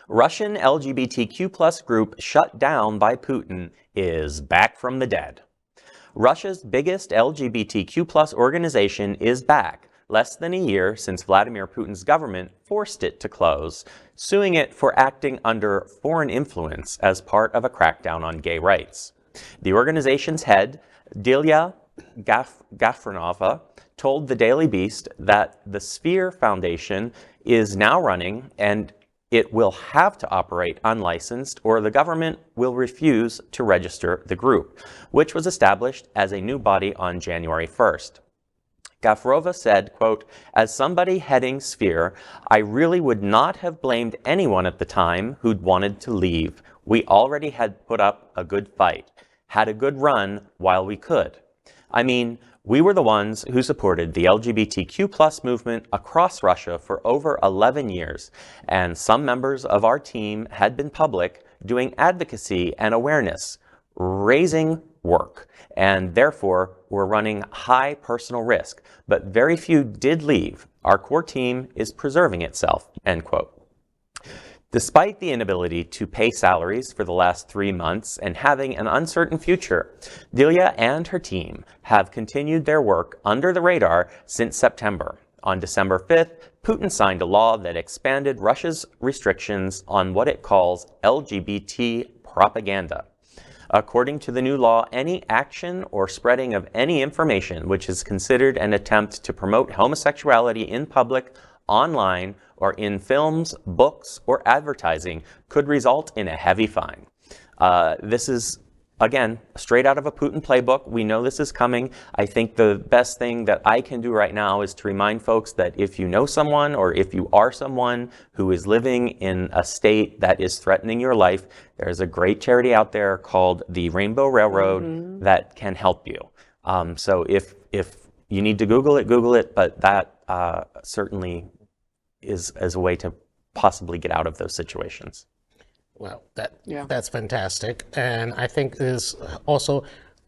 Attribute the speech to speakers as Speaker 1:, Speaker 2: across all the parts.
Speaker 1: Russian LGBTQ plus group shut down by Putin is back from the dead. Russia's biggest LGBTQ plus organization is back, less than a year since Vladimir Putin's government forced it to close, suing it for acting under foreign influence as part of a crackdown on gay rights. The organization's head, Delia Gafronova, told the Daily Beast that the Sphere Foundation is now running and it will have to operate unlicensed or the government will refuse to register the group, which was established as a new body on January 1st. Gafrova said, quote, "As somebody heading Sphere, I really would not have blamed anyone at the time who'd wanted to leave. We already had put up a good fight, had a good run while we could. I mean, we were the ones who supported the LGBTQ plus movement across Russia for over 11 years, and some members of our team had been public doing advocacy and awareness, raising work, and therefore were running high personal risk, but very few did leave. Our core team is preserving itself," end quote. Despite the inability to pay salaries for the last 3 months and having an uncertain future, Delia and her team have continued their work under the radar since September. On December 5th, Putin signed a law that expanded Russia's restrictions on what it calls LGBT propaganda. According to the new law, any action or spreading of any information which is considered an attempt to promote homosexuality in public, online, or in films, books, or advertising could result in a heavy fine. This is, again, straight out of a Putin playbook. We know this is coming. I think the best thing that I can do right now is to remind folks that if you know someone or if you are someone who is living in a state that is threatening your life, there's a great charity out there called the Rainbow Railroad that can help you. So if you need to Google it, but that certainly is a way to possibly get out of those situations.
Speaker 2: Well, that's fantastic. And I think is also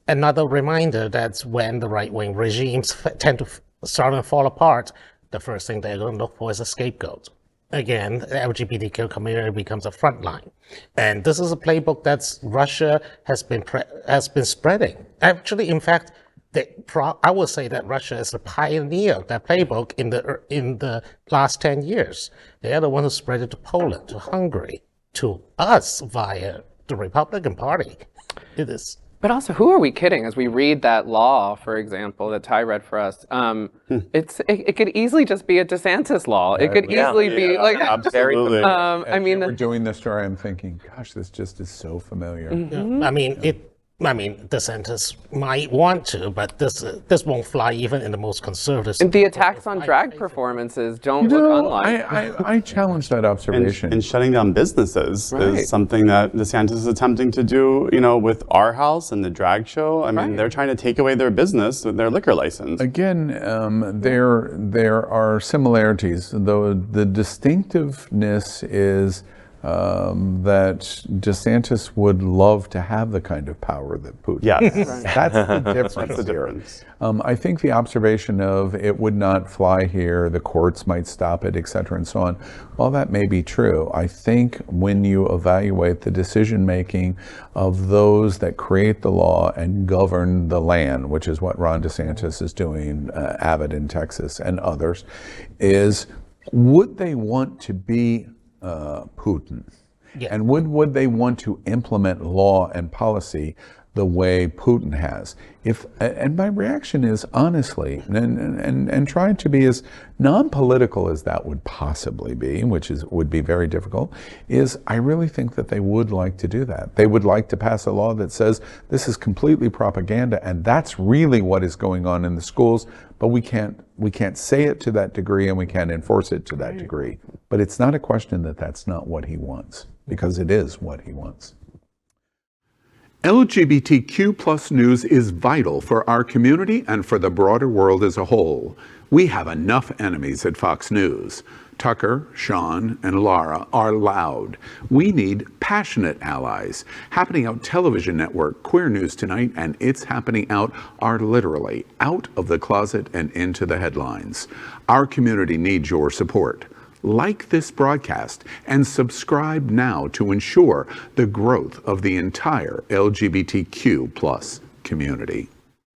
Speaker 2: another reminder that when the right-wing regimes tend to start to fall apart, the first thing they're going to look for is a scapegoat. Again, the LGBTQ community becomes a front line. And this is a playbook that Russia has been spreading. Actually, in fact, I would say that Russia is the pioneer of that playbook in the last 10 years. They are the one who spread it to Poland, to Hungary, to us via the Republican Party. It is.
Speaker 3: But also, who are we kidding? As we read that law, for example, that Ty read for us, it could easily just be a DeSantis law. It could easily be like
Speaker 4: absolutely.
Speaker 3: I mean,
Speaker 4: we're doing this story. I'm thinking, gosh, this just is so familiar.
Speaker 2: I mean, DeSantis might want to, but this won't fly even in the most conservative.
Speaker 3: And the attacks on drag performances don't look unlike.
Speaker 4: I challenge that observation.
Speaker 5: And shutting down businesses is something that DeSantis is attempting to do, with our house and the drag show. I mean, they're trying to take away their business with their liquor license.
Speaker 4: Again, there are similarities, though the distinctiveness is that DeSantis would love to have the kind of power that Putin has. That's the difference.
Speaker 5: That's the difference.
Speaker 4: I think the observation of it would not fly here, the courts might stop it, et cetera, and so on, while that may be true, I think when you evaluate the decision-making of those that create the law and govern the land, which is what Ron DeSantis is doing, Abbott in Texas and others, is would they want to be Putin? Yeah. And would they want to implement law and policy the way Putin has? And my reaction is honestly, and trying to be as non-political as that would possibly be, would be very difficult, is I really think that they would like to do that. They would like to pass a law that says this is completely propaganda and that's really what is going on in the schools, but we can't say it to that degree and we can't enforce it to that degree. But it's not a question that that's not what he wants, because it is what he wants.
Speaker 6: LGBTQ plus news is vital for our community and for the broader world as a whole. We have enough enemies at Fox News. Tucker, Sean, and Laura are loud. We need passionate allies. Happening Out Television Network, Queer News Tonight, and It's Happening Out are literally out of the closet and into the headlines. Our community needs your support. like this broadcast and subscribe now to ensure the growth of the entire LGBTQ+ community.